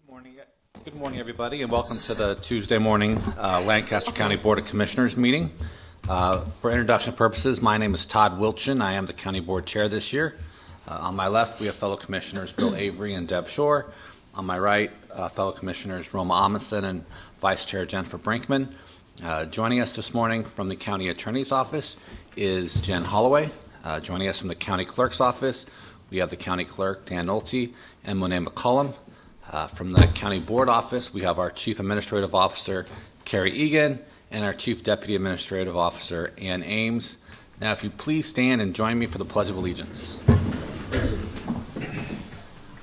Good morning, everybody, and welcome to the Tuesday morning Lancaster County Board of Commissioners meeting. For introduction purposes, my name is Todd Wilchin. I am the County Board Chair this year. On my left, we have fellow Commissioners Bill Avery and Deb Shore. On my right, fellow Commissioners Roma Amundsen and Vice Chair Jennifer Brinkman. Joining us this morning from the County Attorney's Office is Jen Holloway. Joining us from the County Clerk's Office, we have the County Clerk, Dan Nolte, and Monet McCollum. From the County Board Office, we have our Chief Administrative Officer, Carrie Egan, and our Chief Deputy Administrative Officer, Ann Ames. Now, if you please stand and join me for the Pledge of Allegiance.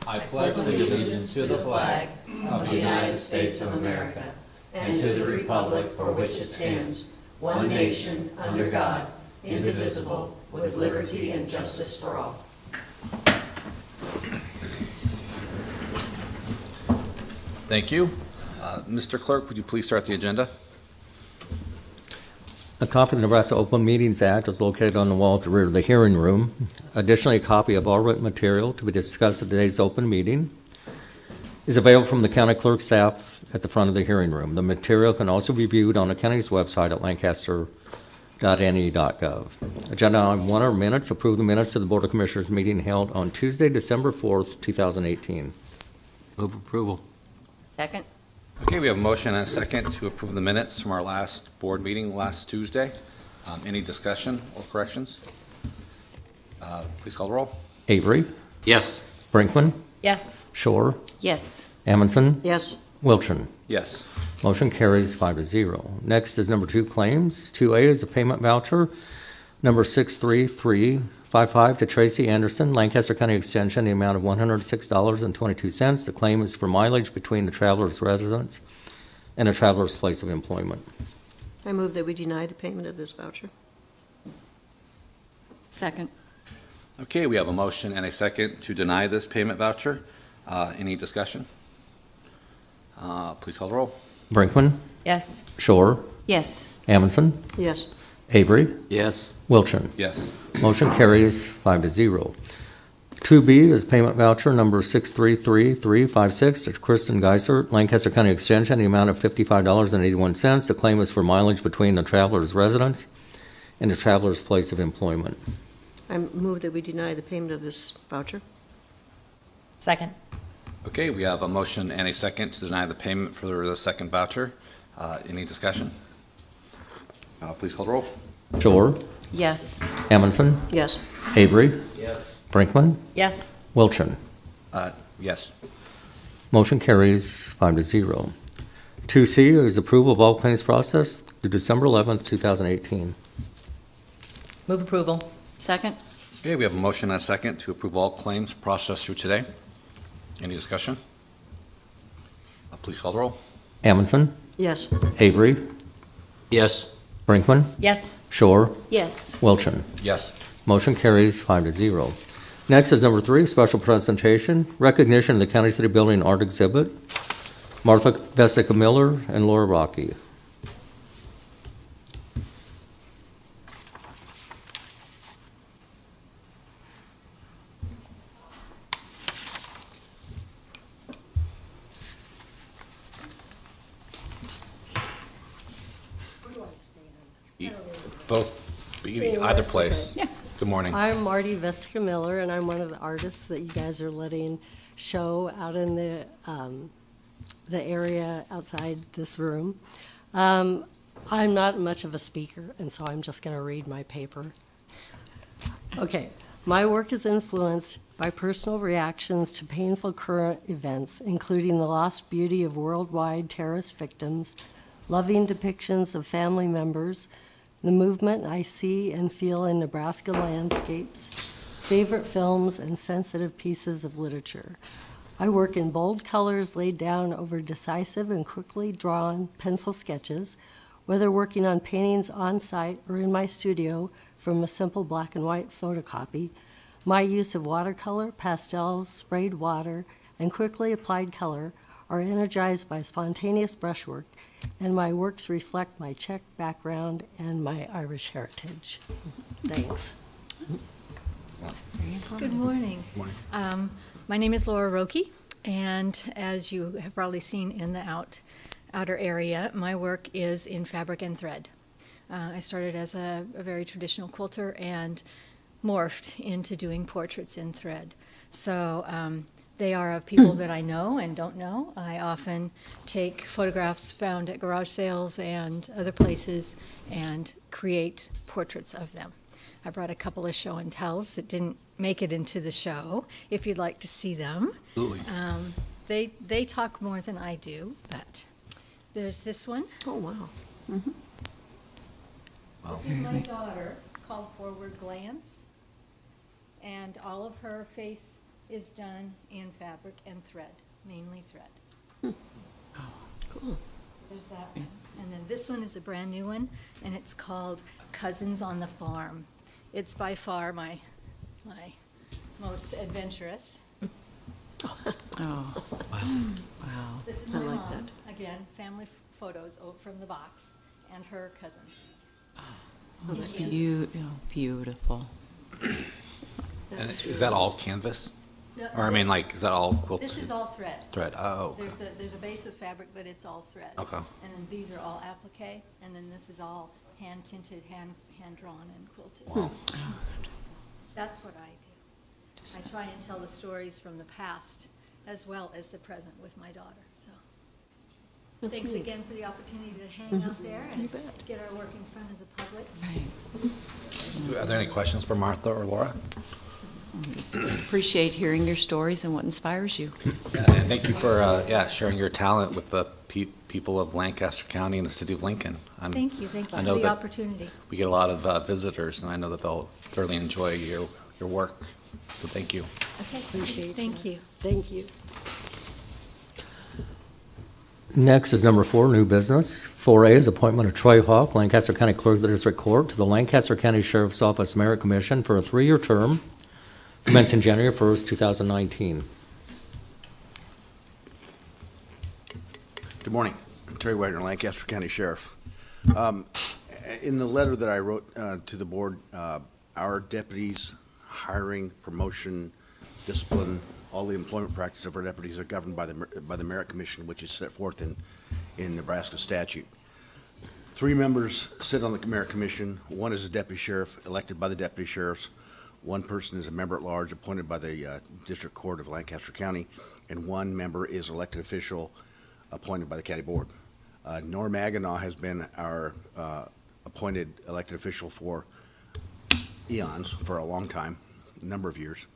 I pledge allegiance to the flag of the United States of America and to the republic for which it stands, one nation, under God, indivisible, with liberty and justice for all. Thank you. Mr. Clerk, would you please start the agenda? A copy of the Nebraska Open Meetings Act is located on the wall at the rear of the hearing room. Additionally, a copy of all written material to be discussed at today's open meeting is available from the county clerk staff at the front of the hearing room. The material can also be viewed on the county's website at lancaster.ne.gov. Agenda item 1 are minutes. Approve the minutes of the Board of Commissioners meeting held on Tuesday, December 4th, 2018. Move approval. Second. Okay, we have a motion and a second to approve the minutes from our last board meeting last Tuesday. Any discussion or corrections? Please call the roll. Avery? Yes. Brinkman? Yes. Shore? Yes. Amundsen? Yes. Wilchin? Yes. Motion carries 5-0. Next is number 2 claims. 2A is a payment voucher, number 63355 to Tracy Anderson, Lancaster County Extension, the amount of $106.22. The claim is for mileage between the traveler's residence and a traveler's place of employment. I move that we deny the payment of this voucher. Second. Okay, we have a motion and a second to deny this payment voucher. Any discussion? Please call the roll. Brinkman? Yes. Shore? Yes. Amundsen? Yes. Avery? Yes. Wilchin? Yes. Motion carries 5-0. 2B is payment voucher number 633356 to Kristen Geiser, Lancaster County Extension, the amount of $55.81. The claim is for mileage between the traveler's residence and the traveler's place of employment. I move that we deny the payment of this voucher. Second. Okay, we have a motion and a second to deny the payment for the second voucher. Any discussion? Please call the roll. Shore? Yes. Amundsen? Yes. Avery? Yes. Brinkman? Yes. Wilchin? Yes. Motion carries 5-0. 2C is approval of all claims processed through December 11th, 2018. Move approval. Second. Okay, we have a motion and a second to approve all claims processed through today. Any discussion? Please call the roll. Amundsen? Yes. Avery? Yes. Brinkman? Yes. Shore? Yes. Wilchin? Yes. Motion carries 5-0. Next is number 3, special presentation, recognition of the County City Building Art Exhibit. Martha Vesica Miller and Laura Rocky. Both, either place. Yeah. Good morning. I'm Marty Vesica Miller, and I'm one of the artists that you guys are letting show out in the area outside this room. I'm not much of a speaker, and so I'm just going to read my paper. Okay. My work is influenced by personal reactions to painful current events, including the lost beauty of worldwide terrorist victims, loving depictions of family members, the movement I see and feel in Nebraska landscapes, favorite films, and sensitive pieces of literature. I work in bold colors laid down over decisive and quickly drawn pencil sketches, whether working on paintings on site or in my studio from a simple black and white photocopy. My use of watercolor, pastels, sprayed water, and quickly applied color are energized by spontaneous brushwork, and my works reflect my Czech background and my Irish heritage. Thanks. Good morning. Morning. My name is Laura Roki, And as you have probably seen in the outer area, my work is in fabric and thread. I started as a very traditional quilter and morphed into doing portraits in thread. So they are of people that I know and don't know. I often take photographs found at garage sales and other places and create portraits of them. I brought a couple of show and tells that didn't make it into the show, if you'd like to see them. Absolutely. They talk more than I do, but there's this one. Oh, wow. This is my daughter. It's called Forward Glance. And all of her face is done in fabric and thread, mainly thread. Cool. There's that one. And then this one is a brand new one, and it's called Cousins on the Farm. It's by far my most adventurous. Oh, wow. This is I my like mom, that. again, family photos from the box, and her cousins. That's beautiful. And is that all canvas? No, Or I mean, this- like, is that all quilted? This is all thread. Thread, oh, okay. There's a base of fabric, but it's all thread. Okay. And then these are all applique, and then this is all hand tinted, hand drawn and quilted. Wow. That's what I do. I try and tell the stories from the past as well as the present with my daughter, so. That's Thanks neat. again for the opportunity to hang out there You and bet. get our work in front of the public. Are there any questions for Martha or Laura? Appreciate hearing your stories and what inspires you. Yeah, and thank you for, sharing your talent with the people of Lancaster County and the city of Lincoln. Thank you I for know the that opportunity. we get a lot of visitors, and I know that they'll thoroughly enjoy your work. So thank you. Okay, Appreciate thank you. Thank you. Next is number 4, new business. 4A is appointment of Troy Hawk, Lancaster County Clerk of the District Court, to the Lancaster County Sheriff's Office Merit Commission for a 3-year term commencing January 1st, 2019. Good morning. I'm Terry Wagner, Lancaster County Sheriff. In the letter that I wrote to the board, our deputies' hiring, promotion, discipline, all the employment practices of our deputies are governed by the Merit Commission, which is set forth in Nebraska statute. 3 members sit on the Merit Commission. 1 is a deputy sheriff elected by the deputy sheriffs. 1 person is a member at large appointed by the District Court of Lancaster County, and 1 member is elected official appointed by the county board. Norm Maginot has been our appointed elected official for eons, for a long time, a number of years.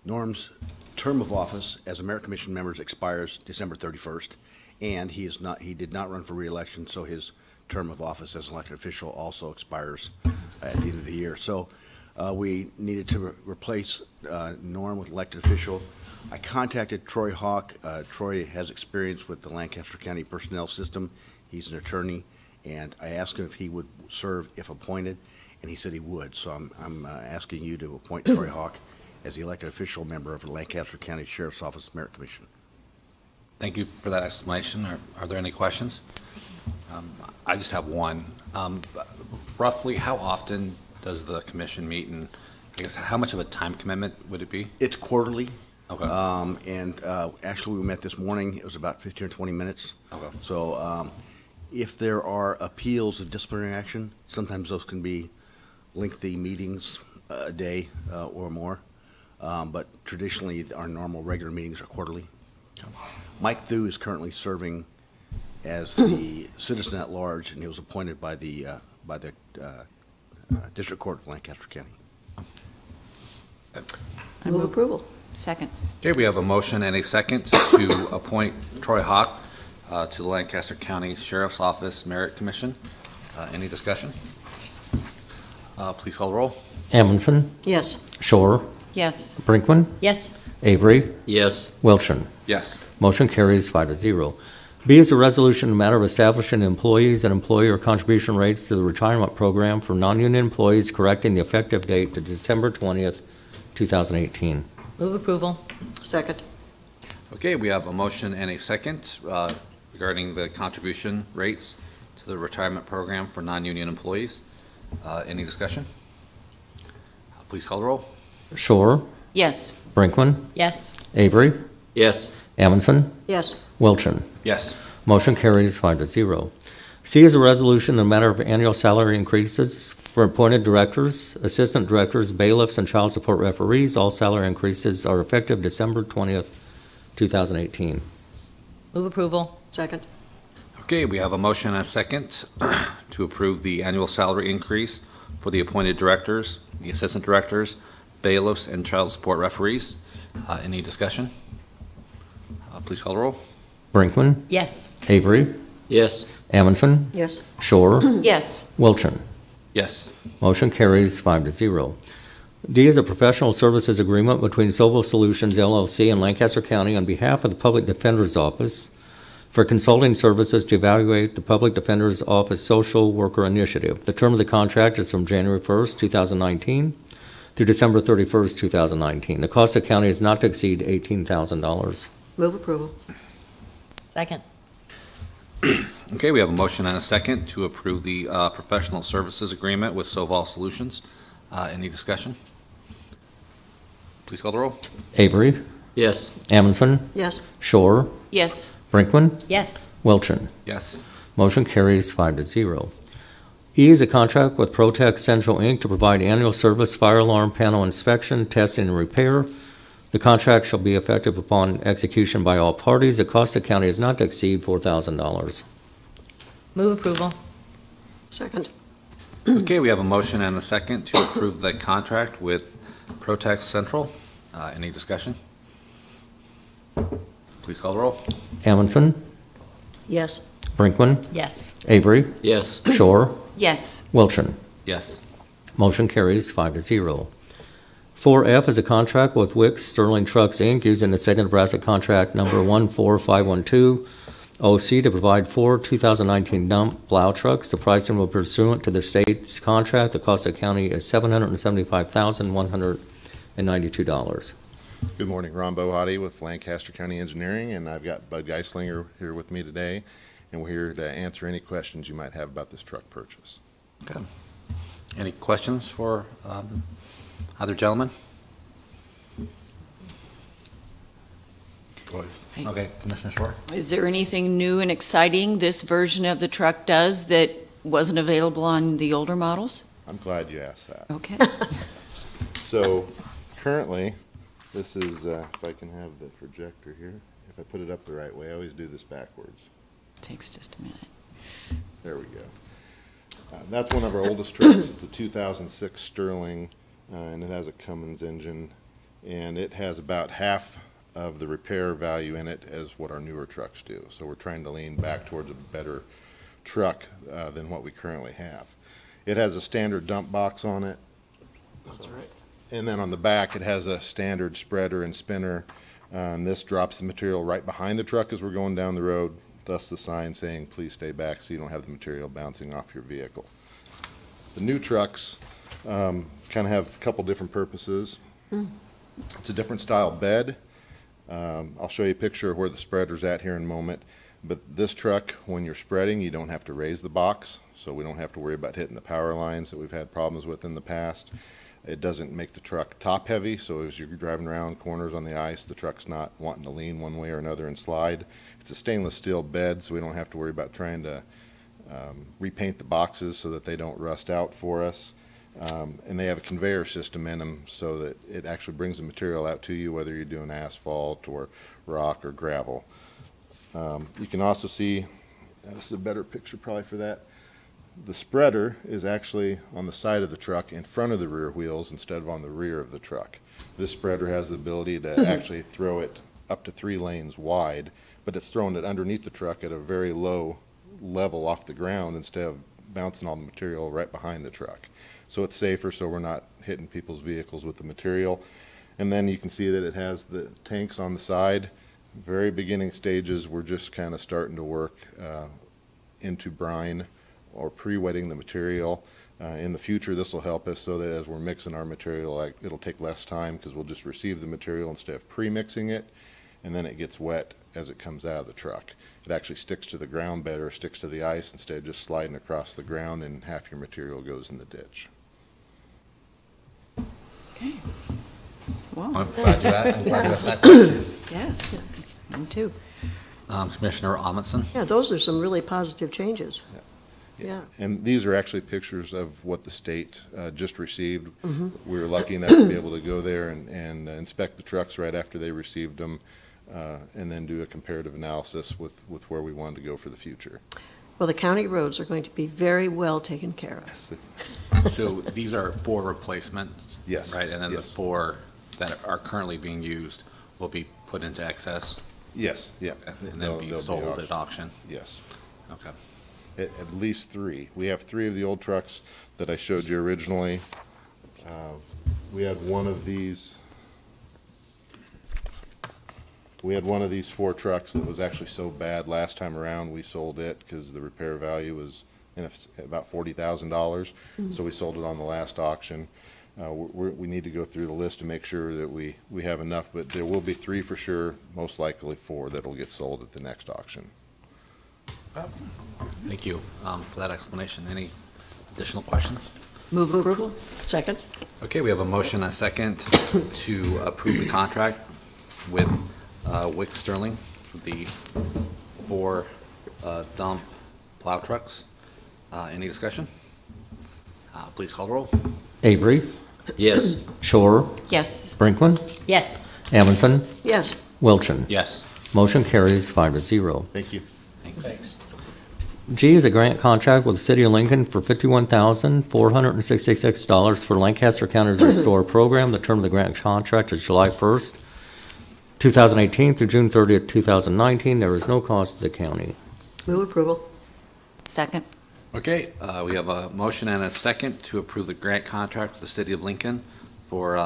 Norm's term of office as a Merit Commission member expires December 31st, and he did not run for re-election, so his term of office as elected official also expires at the end of the year. So we needed to replace Norm with elected official. I contacted Troy Hawk. Troy has experience with the Lancaster County personnel system. He's an attorney, and I asked him if he would serve if appointed, and he said he would. So I'm asking you to appoint Troy Hawk as the elected official member of the Lancaster County Sheriff's Office Merit Commission. Thank you for that explanation. Are there any questions? I just have one. Roughly, how often does the commission meet, and I guess how much of a time commitment would it be? It's quarterly. Okay. Actually, we met this morning. It was about 15 or 20 minutes. Okay. So if there are appeals of disciplinary action, sometimes those can be lengthy meetings, a day or more. But traditionally, our normal regular meetings are quarterly. Mike Thu is currently serving as the citizen at large, and he was appointed by the District Court of Lancaster County. Move approval. Second. Okay, we have a motion and a second to appoint Troy Hawk to the Lancaster County Sheriff's Office Merit Commission. Any discussion? Please call the roll. Amundson, Yes. Shore, Yes. Brinkman, Yes. Avery, Yes. Wilchin. Yes. Motion carries 5-0. B is a resolution in the matter of establishing employees and employer contribution rates to the retirement program for non-union employees, correcting the effective date to December 20th, 2018. Move approval. Second. Okay, we have a motion and a second regarding the contribution rates to the retirement program for non-union employees. Any discussion? Please call the roll. Shore, Yes. Brinkman, Yes. Avery, Yes. Amundson, Yes. Wilchin. Yes. Motion carries 5-0. C is a resolution in the matter of annual salary increases for appointed directors, assistant directors, bailiffs, and child support referees. All salary increases are effective December 20th, 2018. Move approval. Second. Okay, we have a motion and a second to approve the annual salary increase for the appointed directors, the assistant directors, bailiffs, and child support referees. Any discussion? Please call the roll. Brinkman, Yes. Avery, Yes. Amundson, Yes. Shore, Yes. Wilchin. Yes. Motion carries 5-0. D is a professional services agreement between Sovil Solutions LLC and Lancaster County on behalf of the Public Defender's Office for consulting services to evaluate the Public Defender's Office Social Worker Initiative. The term of the contract is from January 1st, 2019 through December 31st, 2019. The cost of the county is not to exceed $18,000. Move approval. Second. Okay, we have a motion and a second to approve the professional services agreement with Sovol Solutions. Any discussion? Please call the roll. Avery, Yes. Amundson, Yes. Shore, Yes. Brinkman, Yes. Wilchin. Yes. Motion carries 5-0. E is a contract with Protect Central, Inc. to provide annual service fire alarm panel inspection, testing, and repair. The contract shall be effective upon execution by all parties. The cost of the county is not to exceed $4,000. Move approval. Second. Okay, we have a motion and a second to approve the contract with Protect Central. Any discussion? Please call the roll. Amundson, Yes. Brinkman, Yes. Avery, Yes. Shore, Yes. Wilchin. Yes. Motion carries 5-0. 4F is a contract with Wicks Sterling Trucks, Inc., using the state of Nebraska contract number 14512 OC to provide 4 2019 dump plow trucks. The pricing will be pursuant to the state's contract. The cost of the county is $775,192. Good morning, Ron Bohati with Lancaster County Engineering, and I've got Bud Geislinger here with me today, and we're here to answer any questions you might have about this truck purchase. Okay. Any questions for either gentleman? Okay, Commissioner Shore. Is there anything new and exciting this version of the truck does that wasn't available on the older models? I'm glad you asked that. Okay. So currently, this is, if I can have the projector here, if I put it up the right way, I always do this backwards. Takes just a minute. There we go. That's one of our oldest trucks. It's a 2006 Sterling, and it has a Cummins engine, and it has about half of the repair value in it as what our newer trucks do. So we're trying to lean back towards a better truck than what we currently have. It has a standard dump box on it. That's right. And then on the back, it has a standard spreader and spinner. And this drops the material right behind the truck as we're going down the road, thus the sign saying, please stay back so you don't have the material bouncing off your vehicle. The new trucks kind of have a couple different purposes. It's a different style bed. I'll show you a picture of where the spreader's at here in a moment. But this truck, when you're spreading, you don't have to raise the box, so we don't have to worry about hitting the power lines that we've had problems with in the past. It doesn't make the truck top heavy, so as you're driving around corners on the ice, the truck's not wanting to lean one way or another and slide. It's a stainless steel bed, so we don't have to worry about trying to repaint the boxes so that they don't rust out for us. And they have a conveyor system in them so that it actually brings the material out to you, whether you're doing asphalt or rock or gravel. You can also see, this is a better picture probably for that. The spreader is actually on the side of the truck in front of the rear wheels instead of on the rear of the truck. This spreader has the ability to actually throw it up to 3 lanes wide, but it's throwing it underneath the truck at a very low level off the ground instead of bouncing all the material right behind the truck. So it's safer, so we're not hitting people's vehicles with the material. And then you can see that it has the tanks on the side. Very beginning stages, we're just kind of starting to work into brine or pre-wetting the material. In the future, this will help us so that as we're mixing our material, it'll take less time because we'll just receive the material instead of pre-mixing it, and then it gets wet as it comes out of the truck. It actually sticks to the ground better, sticks to the ice instead of just sliding across the ground and half your material goes in the ditch. Okay. Wow. I'm glad you asked that question. Yes, me too. Commissioner Amundson? Yeah, those are some really positive changes. Yeah. And these are actually pictures of what the state just received. We were lucky enough to be able to go there and inspect the trucks right after they received them, and then do a comparative analysis with where we wanted to go for the future. Well, the county roads are going to be very well taken care of. So these are 4 replacements? Yes. Right, and then the Yes. 4 that are currently being used will be put into excess? Yes, yeah. And then be sold at auction? Yes. Okay. At least 3. We have 3 of the old trucks that I showed you originally. We had one of these. We had one of these 4 trucks that was actually so bad last time around, we sold it because the repair value was about $40,000. So we sold it on the last auction. We need to go through the list to make sure that we have enough, but there will be 3 for sure, most likely 4 that will get sold at the next auction. Thank you for that explanation. Any additional questions? Move approval? Second? Okay, we have a motion and a second to approve the contract with Wick Sterling for the 4 dump plow trucks. Any discussion? Please call the roll. Avery, Yes. Shore, Yes. Brinkman, Yes. Amundson, Yes. Wilchin. Yes. Motion carries 5-0. Thank you. Thanks. G is a grant contract with the City of Lincoln for $51,466 for Lancaster County's Restore Program. The term of the grant contract is July 1st, 2018 through June 30th, 2019. There is no cost to the county. Move approval. Second? Okay, we have a motion and a second to approve the grant contract with the City of Lincoln for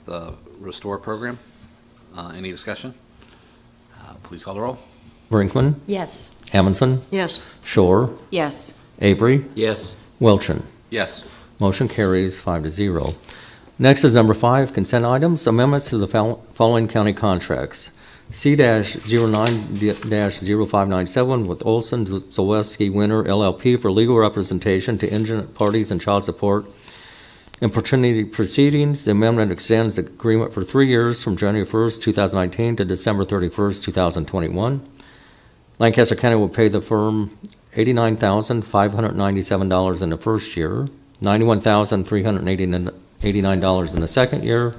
the Restore Program. Any discussion? Please call the roll. Brinkman, Yes. Amundson, Yes. Shore, Yes. Avery, Yes. Wilchin. Yes. Motion carries 5-0. Next is number 5, consent items, amendments to the following county contracts. C-09-0597 with Olson Zaleski Winter LLP for legal representation to indigent parties and child support in paternity proceedings. The amendment extends the agreement for 3 years from January 1st, 2019 to December 31st, 2021. Lancaster County will pay the firm $89,597 in the first year, $91,389 in the second year,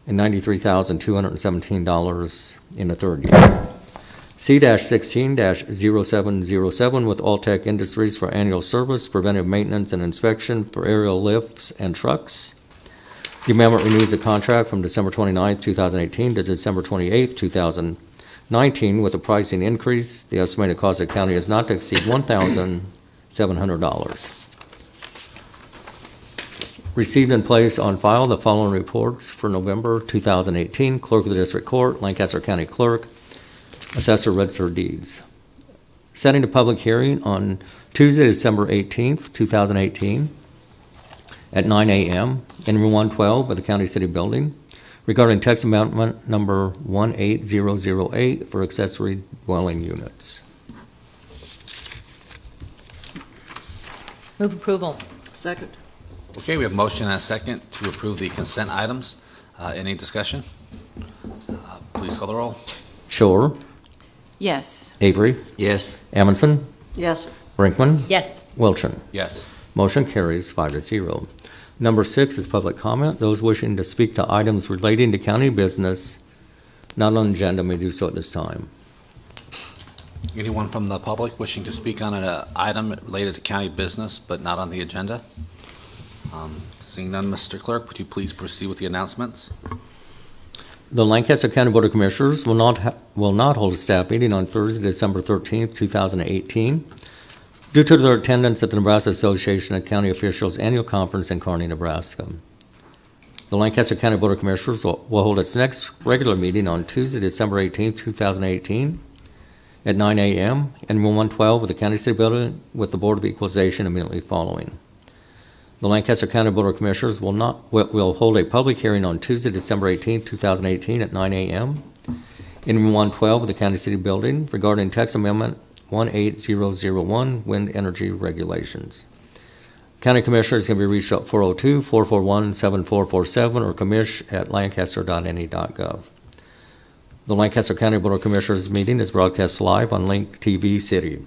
and $93,217 in the third year. C-16-0707 with Alltech Industries for annual service, preventive maintenance, and inspection for aerial lifts and trucks. The amendment renews the contract from December 29th, 2018 to December 28th, 2019 with a pricing increase. The estimated cost of the county is not to exceed $1,700. Received and placed on file the following reports for November 2018. Clerk of the District Court, Lancaster County Clerk, Assessor Register of Deeds. Setting a public hearing on Tuesday, December 18th, 2018 at 9 a.m. in room 112 of the County City Building regarding text amendment number 18008 for accessory dwelling units. Move approval. Second. Okay, we have motion and a second to approve the consent items. Any discussion? Please call the roll. Shore, Yes. Avery, Yes. Amundson, Yes. Brinkman, Yes. Wilchin. Yes. Motion carries 5-0. Number 6 is public comment. Those wishing to speak to items relating to county business not on the agenda may do so at this time. Anyone from the public wishing to speak on an item related to county business but not on the agenda? Seeing none, Mr. Clerk, would you please proceed with the announcements? The Lancaster County Board of Commissioners will not hold a staff meeting on Thursday, December 13th, 2018, due to their attendance at the Nebraska Association of County Officials Annual Conference in Kearney, Nebraska. The Lancaster County Board of Commissioners will hold its next regular meeting on Tuesday, December 18th, 2018, at 9 a.m. in room 112 of the County City Building with the Board of Equalization immediately following. The Lancaster County Board of Commissioners will hold a public hearing on Tuesday, December 18, 2018 at 9 a.m. in room 112 of the County City Building regarding text amendment 18001 wind energy regulations. County Commissioners can be reached at 402-441-7447 or commish@lancaster.ne.gov. The Lancaster County Board of Commissioners meeting is broadcast live on Link TV City.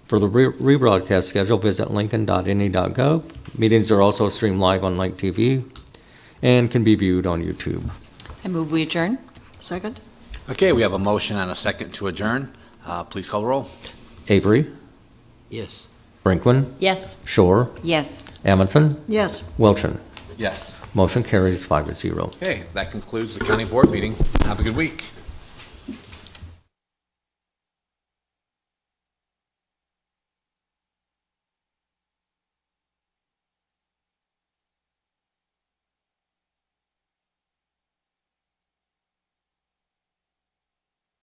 For the rebroadcast schedule, visit lincoln.ne.gov. Meetings are also streamed live on Link TV and can be viewed on YouTube. I move we adjourn. Second? Okay, we have a motion and a second to adjourn. Please call the roll. Avery, Yes. Brinkman, Yes. Shore, Yes. Amundson, Yes. Wilchin. Yes. Motion carries 5-0. Okay, that concludes the county board meeting. Have a good week.